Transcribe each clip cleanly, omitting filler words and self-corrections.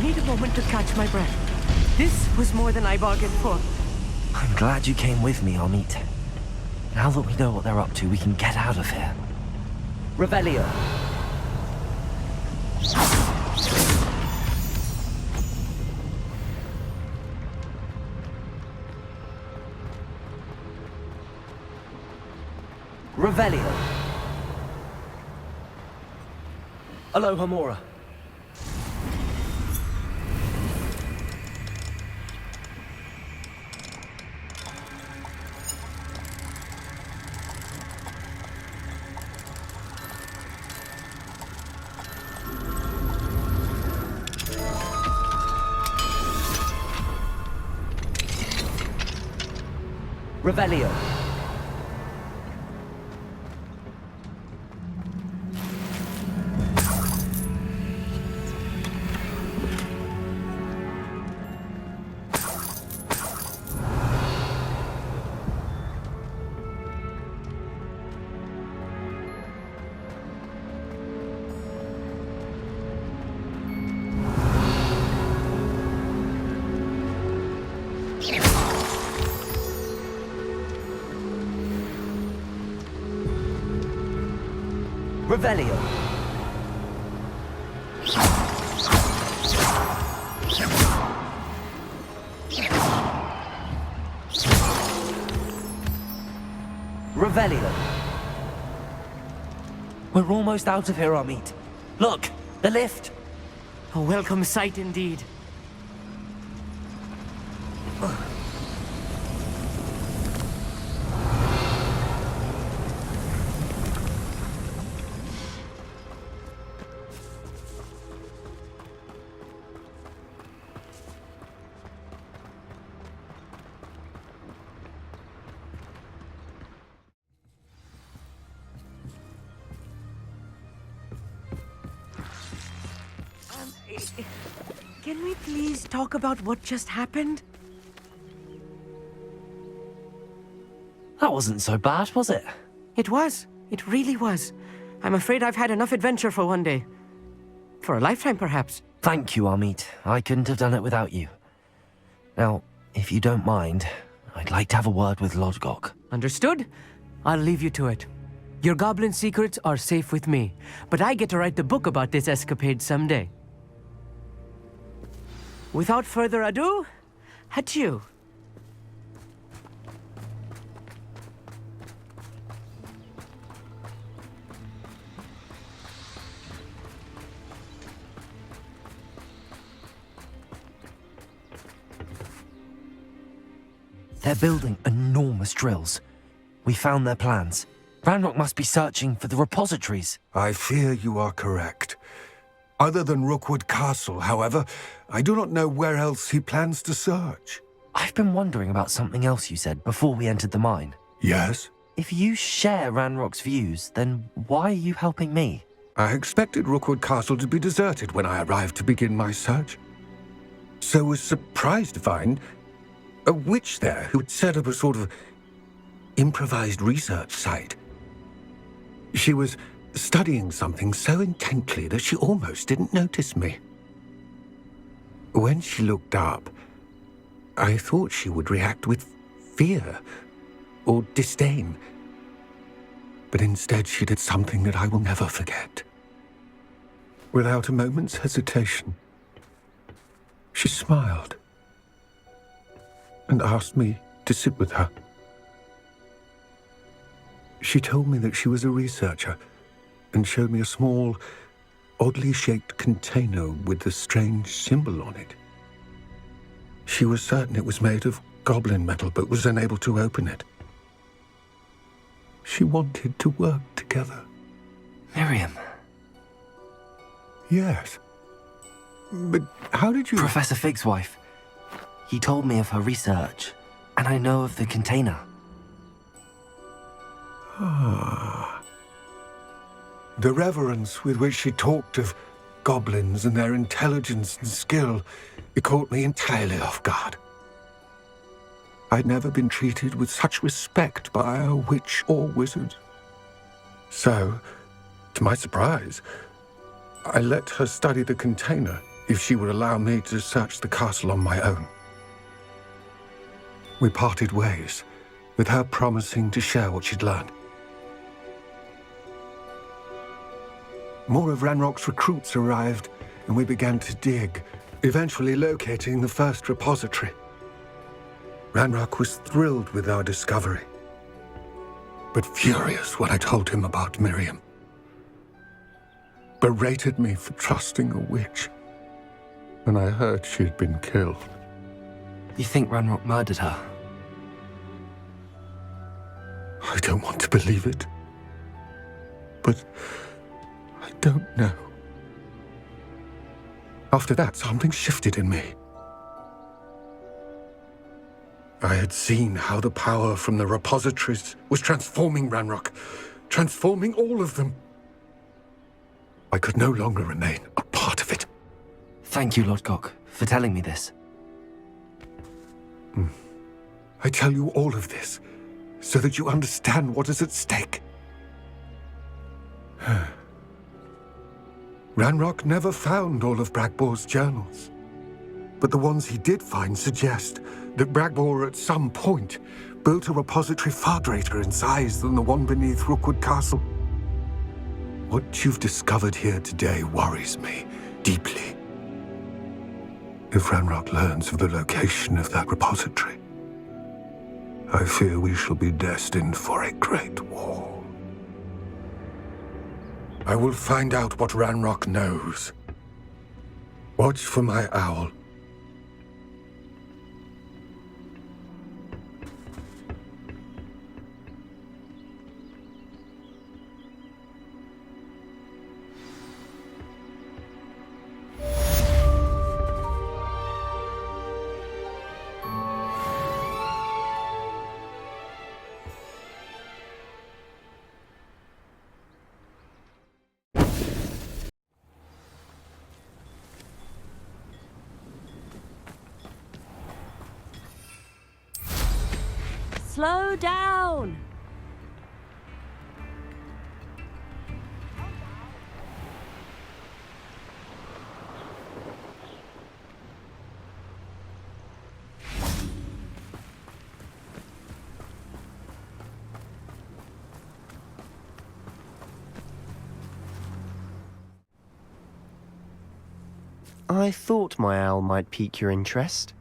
need a moment to catch my breath. This was more than I bargained for. I'm glad you came with me, Amit. Now that we know what they're up to, we can get out of here. Revelio. Revelio. Aloha Mora. Revelio. Revelio. Revelio. We're almost out of here, Amit. Look, the lift. A welcome sight indeed. Can we please talk about what just happened? That wasn't so bad, was it? It was. It really was. I'm afraid I've had enough adventure for one day. For a lifetime, perhaps. Thank you, Amit. I couldn't have done it without you. Now, if you don't mind, I'd like to have a word with Lodgok. Understood? I'll leave you to it. Your goblin secrets are safe with me, but I get to write the book about this escapade someday. Without further ado, adieu. They're building enormous drills. We found their plans. Ranrock must be searching for the repositories. I fear you are correct. Other than Rookwood Castle, however, I do not know where else he plans to search. I've been wondering about something else you said before we entered the mine. Yes? If you share Ranrock's views, then why are you helping me? I expected Rookwood Castle to be deserted when I arrived to begin my search. So was surprised to find a witch there who had set up a sort of improvised research site. She was studying something so intently that she almost didn't notice me. When she looked up, I thought she would react with fear or disdain. But instead she did something that I will never forget. Without a moment's hesitation, she smiled and asked me to sit with her. She told me that she was a researcher and showed me a small, oddly shaped container with a strange symbol on it. She was certain it was made of goblin metal, but was unable to open it. She wanted to work together. Miriam. Yes. But how did you... Professor Fig's wife. He told me of her research, and I know of the container. Ah. The reverence with which she talked of goblins and their intelligence and skill, it caught me entirely off guard. I'd never been treated with such respect by a witch or wizard. So, to my surprise, I let her study the container if she would allow me to search the castle on my own. We parted ways, with her promising to share what she'd learned. More of Ranrock's recruits arrived, and we began to dig, eventually locating the first repository. Ranrock was thrilled with our discovery, but furious when I told him about Miriam. Berated me for trusting a witch when I heard she had been killed. You think Ranrock murdered her? I don't want to believe it, but I don't know. After that, something shifted in me. I had seen how the power from the repositories was transforming Ranrock, transforming all of them. I could no longer remain a part of it. Thank you, Lodgok, for telling me this. I tell you all of this so that you understand what is at stake. Ranrock never found all of Bragbor's journals, but the ones he did find suggest that Bragbor at some point built a repository far greater in size than the one beneath Rookwood Castle. What you've discovered here today worries me deeply. If Ranrock learns of the location of that repository, I fear we shall be destined for a great war. I will find out what Ranrock knows. Watch for my owl. Slow down! I thought my owl might pique your interest.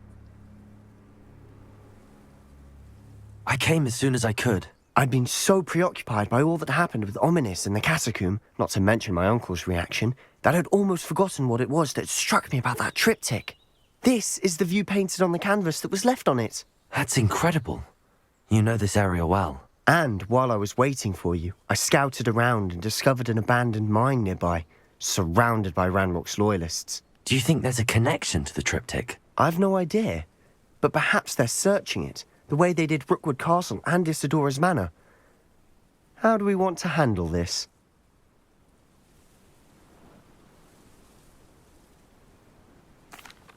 I came as soon as I could. I'd been so preoccupied by all that happened with Ominis in the catacomb, not to mention my uncle's reaction, that I'd almost forgotten what it was that struck me about that triptych. This is the view painted on the canvas that was left on it. That's incredible. You know this area well. And while I was waiting for you, I scouted around and discovered an abandoned mine nearby, surrounded by Ranrock's loyalists. Do you think there's a connection to the triptych? I've no idea, but perhaps they're searching it, the way they did Rookwood Castle and Isidora's Manor. How do we want to handle this?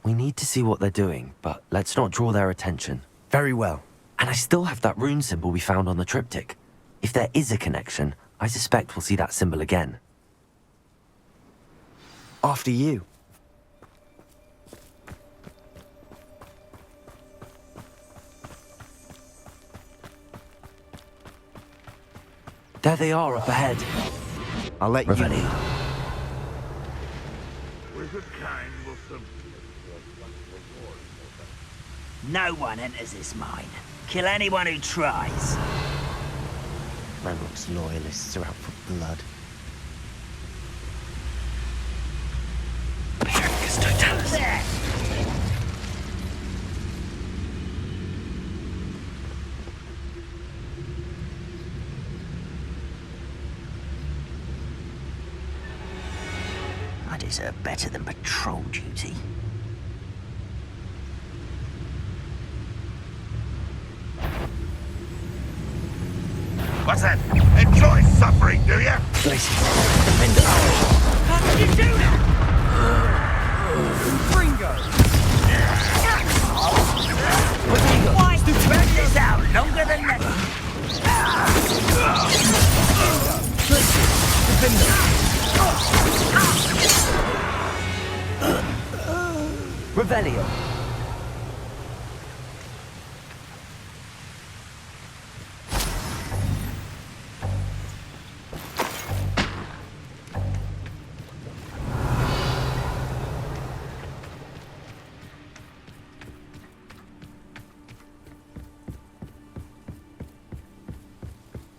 We need to see what they're doing, but let's not draw their attention. Very well. And I still have that rune symbol we found on the triptych. If there is a connection, I suspect we'll see that symbol again. After you. There they are up ahead. I'll let Revelio. you... No one enters this mine. Kill anyone who tries. Ranrock's loyalists are out for blood. Pericus Totalis. There! I deserve better than patrol duty. What's that? Enjoy suffering, do you? How did you do that? Ringo! Why drag this out longer than never? Revelio.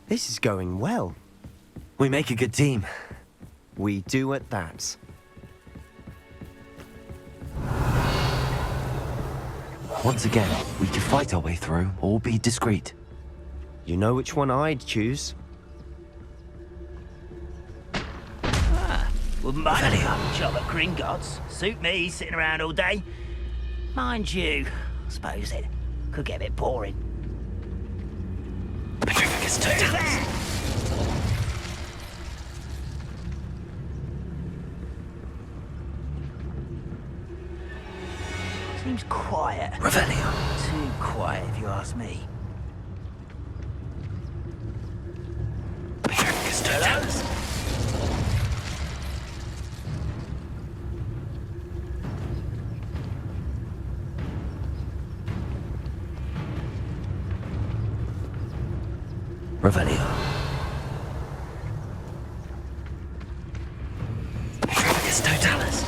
This is going well. We make a good team. We do at that. Once again, we can fight our way through or be discreet. You know which one I'd choose. Wouldn't mind a chop at Gringotts. Suit me, sitting around all day. Mind you, I suppose it could get a bit boring. Petrificus Totalis. Seems quiet. Revelio. Too quiet, if you ask me. Petrificus Totalis. Revelio. Petrificus Totalis.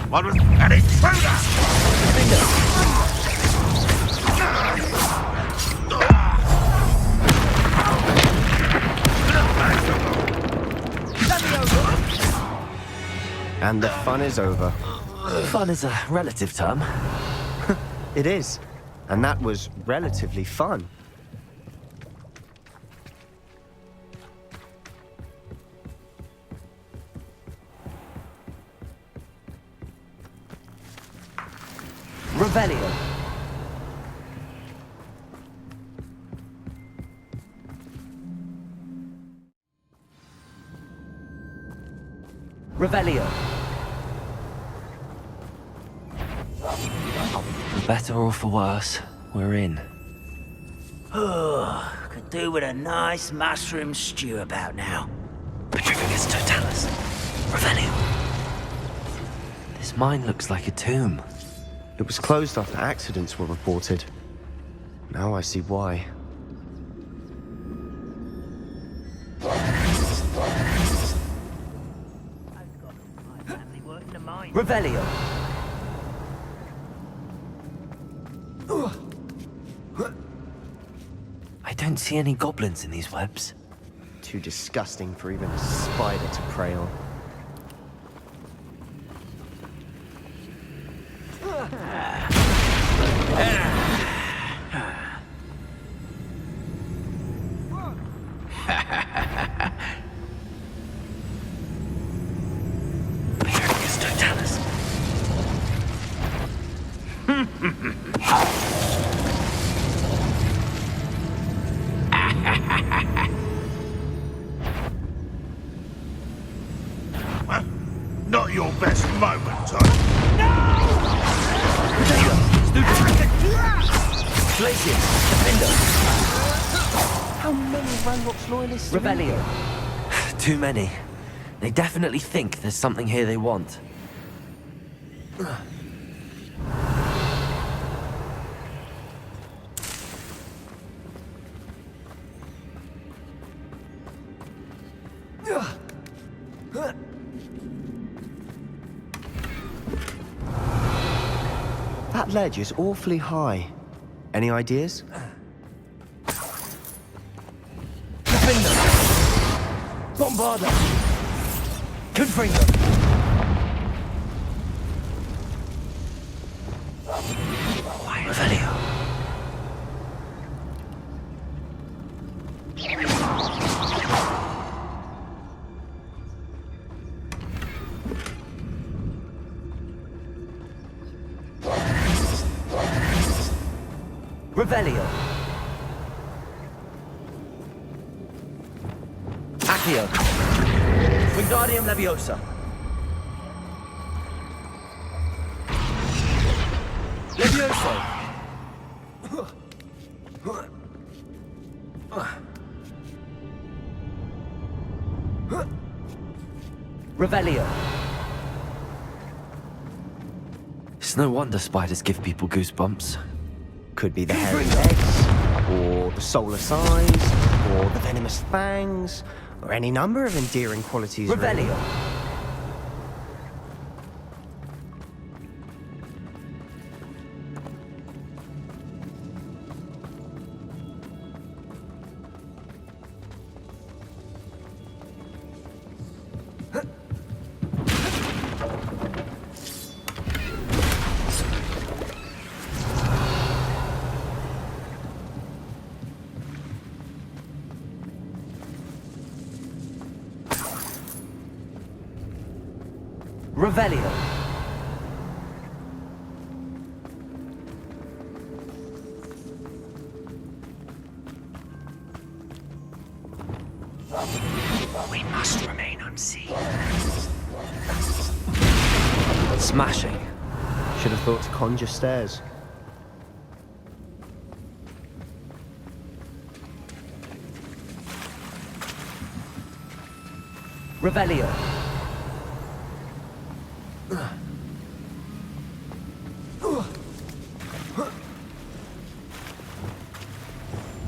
One was an intruder! And the fun is over. Fun is a relative term. It is. And that was relatively fun. Revelio. Revelio. For better or for worse, we're in. Could do with a nice mushroom stew about now. Petrificus Totalis. Revelio. This mine looks like a tomb. It was closed after accidents were reported. Now I see why. Revelio. I don't see any goblins in these webs. Too disgusting for even a spider to prey on. Petrificus Totalis. Not your best moment, Todd. Glacius. Defender. How many Ranrock's loyalists? Revelio. Too many. They definitely think there's something here they want. That ledge is awfully high. Any ideas? Defender. Bombarda. Confringo. Revelio. Revelio. Accio. Wingardium Leviosa. Levioso! Revelio! It's no wonder spiders give people goosebumps. Could be the hairy legs, or the Solas eyes, or the venomous fangs, or any number of endearing qualities. Revelio! Really. Revelio! We must remain unseen. Smashing. Should have thought to conjure stairs. Revelio!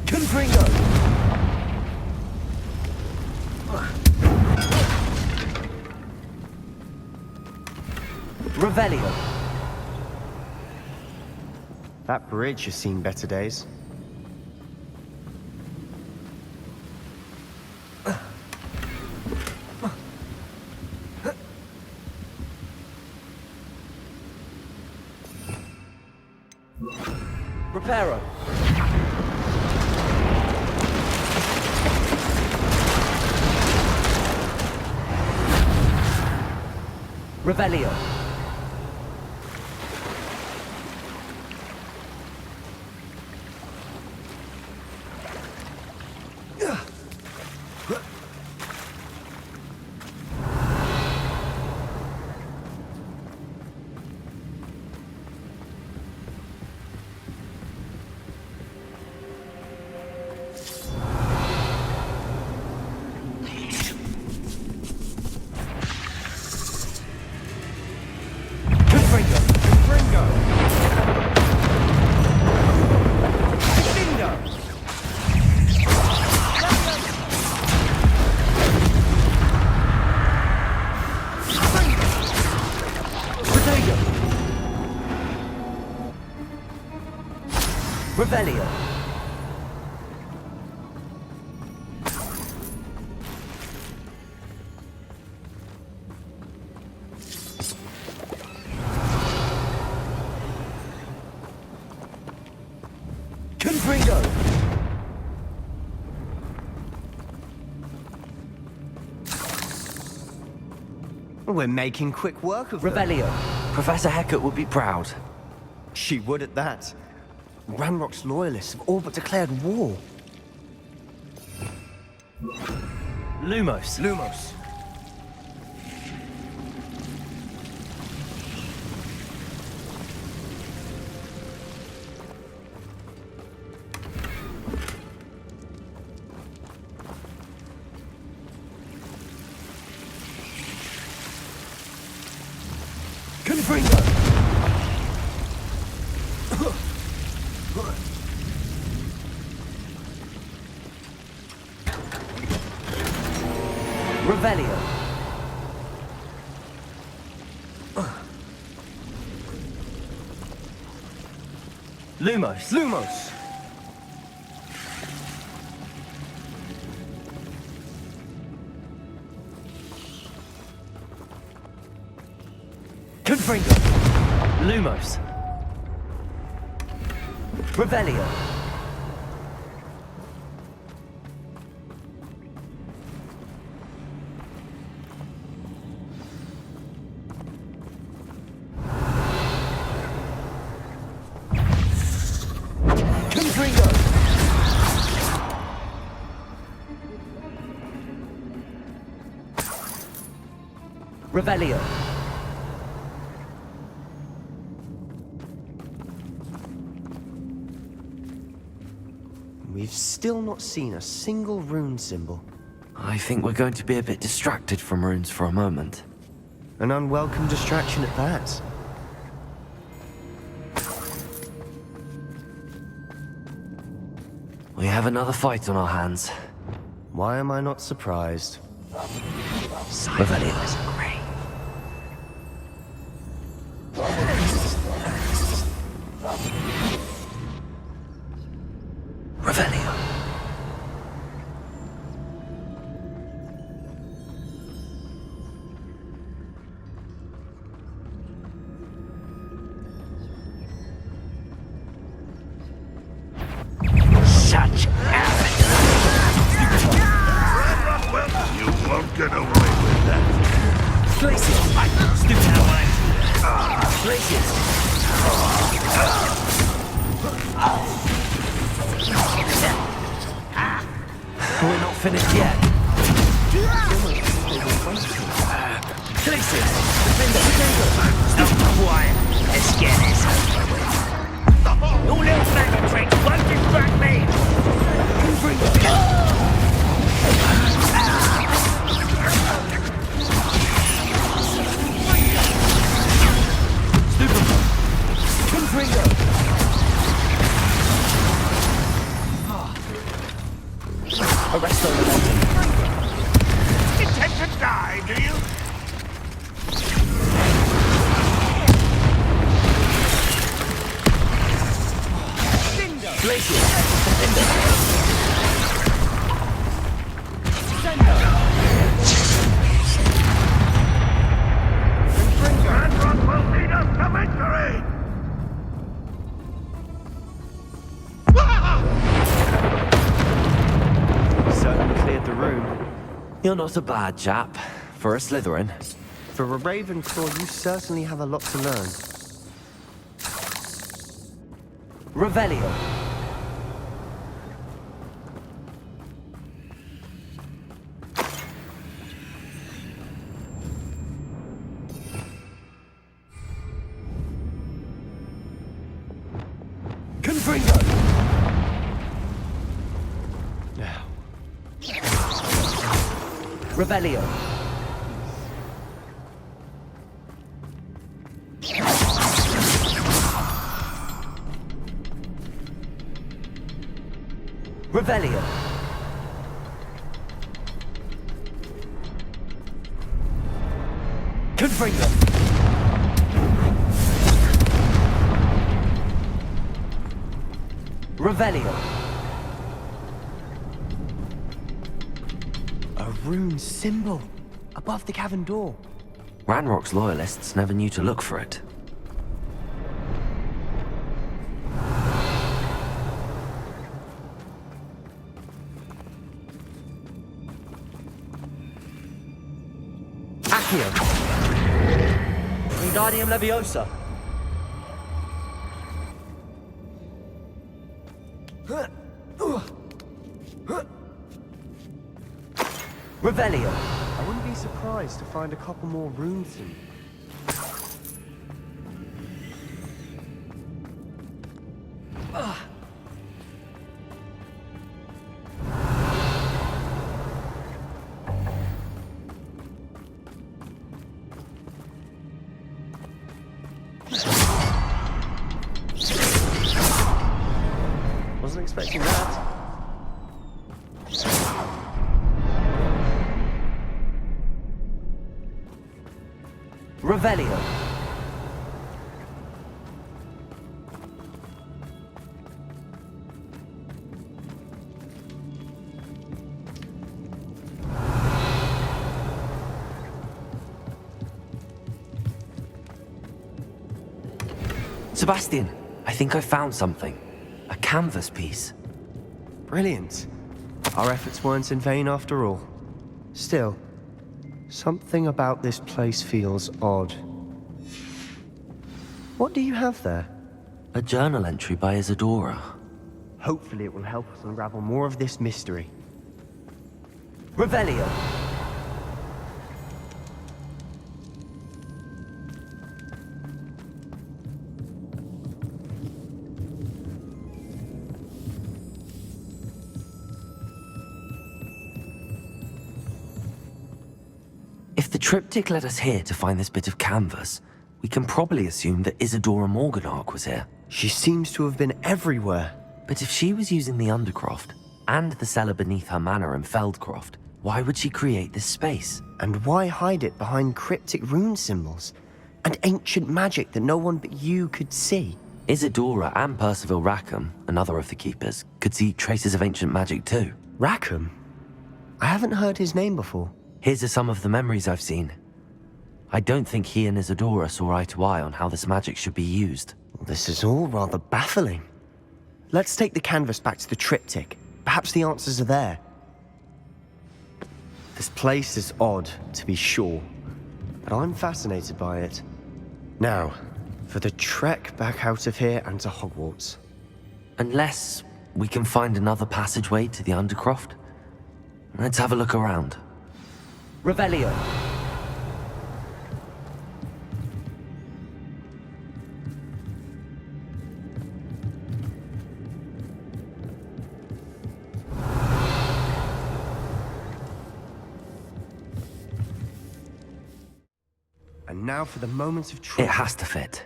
Confringo! Revelio! That bridge has seen better days. Reparo! Revelio! Revelio! Confringo! We're making quick work of them. Revelio! Professor Hecat would be proud. She would at that. Ranrock's loyalists have all but declared war. Lumos! Lumos. Confringo! Revelio! Lumos! Lumos. Confringo! Lumos! Revelio! Confringo! Revelio! we've still not seen a single rune symbol. I think we're going to be a bit distracted from runes for a moment. An unwelcome distraction at that. We have another fight on our hands. Why am I not surprised? Revelio. Revelio. Such appetite! You won't get away with that. Glacius! Stupid away! Glacius! We're not finished yet. Glacius! Stop quiet. Let's get this over with. Your little bag of tricks won't distract me! Arrest on the mountain. Intend to die, do you? Glacius! Ranrock will lead us to victory! Certainly cleared the room. You're not a bad chap. For a Slytherin. For a Ravenclaw, you certainly have a lot to learn. Revelio. Confringo. Now. Revelio. Revelio. Confringo. Revelio. A rune symbol above the cavern door. Ranrock's loyalists never knew to look for it. Accio. Wingardium Leviosa. Revelio. I wouldn't be surprised to find a couple more runes in. Wasn't expecting that. Revelio. Sebastian, I think I found something. A canvas piece. Brilliant. Our efforts weren't in vain after all. Still, something about this place feels odd. What do you have there? A journal entry by Isadora. Hopefully it will help us unravel more of this mystery. Revelio. the triptych led us here to find this bit of canvas, we can probably assume that Isadora Morganach was here. She seems to have been everywhere. But if she was using the Undercroft and the cellar beneath her manor in Feldcroft, why would she create this space? And why hide it behind cryptic rune symbols? And ancient magic that no one but you could see? Isadora and Percival Rackham, another of the keepers, could see traces of ancient magic too. Rackham? I haven't heard his name before. Here's are some of the memories I've seen. I don't think he and Isadora saw eye to eye on how this magic should be used. This is all rather baffling. Let's take the canvas back to the triptych. Perhaps the answers are there. This place is odd, to be sure, but I'm fascinated by it. Now, for the trek back out of here and to Hogwarts. Unless we can find another passageway to the Undercroft. Let's have a look around. Revelio. And now for the moment of It truth. has to fit.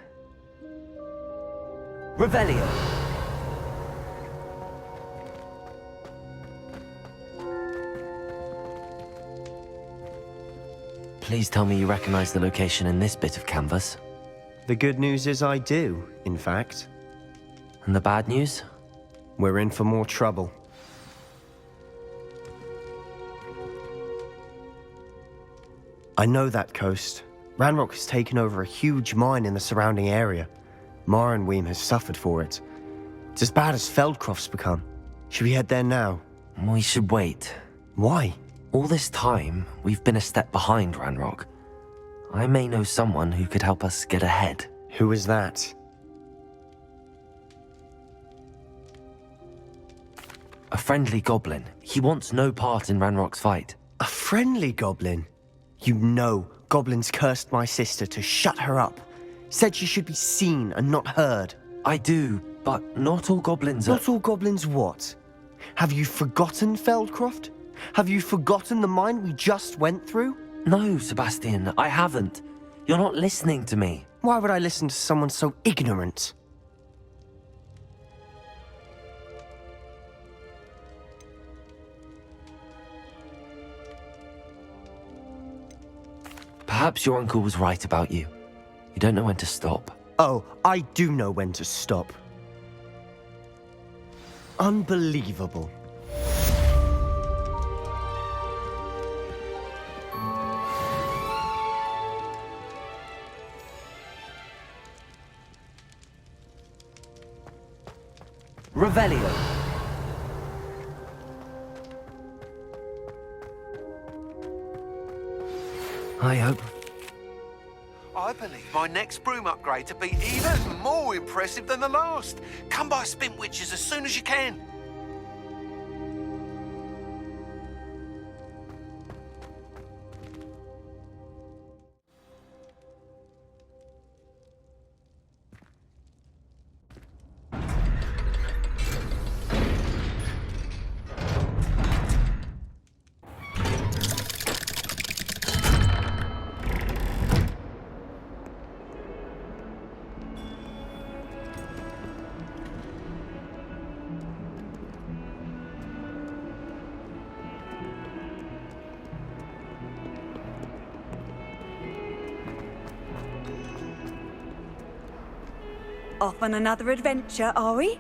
Revelio. Please tell me you recognize the location in this bit of canvas. The good news is I do, in fact. And the bad news? We're in for more trouble. I know that coast. Ranrock has taken over a huge mine in the surrounding area. Mornweem has suffered for it. It's as bad as Feldcroft's become. Should we head there now? We should wait. Why? All this time, we've been a step behind Ranrock. I may know someone who could help us get ahead. Who is that? A friendly goblin. He wants no part in Ranrock's fight. A friendly goblin? You know, goblins cursed my sister to shut her up. Said she should be seen and not heard. I do, but not all goblins are... Not all goblins what? Have you forgotten Feldcroft? Have you forgotten the mine we just went through? No, Sebastian, I haven't. You're not listening to me. Why would I listen to someone so ignorant? Perhaps your uncle was right about you. You don't know when to stop. Oh, I do know when to stop. Unbelievable. Revelio. I hope... I believe my next broom upgrade to be even more impressive than the last. Come by Spintwitches as soon as you can. Off on another adventure, are we?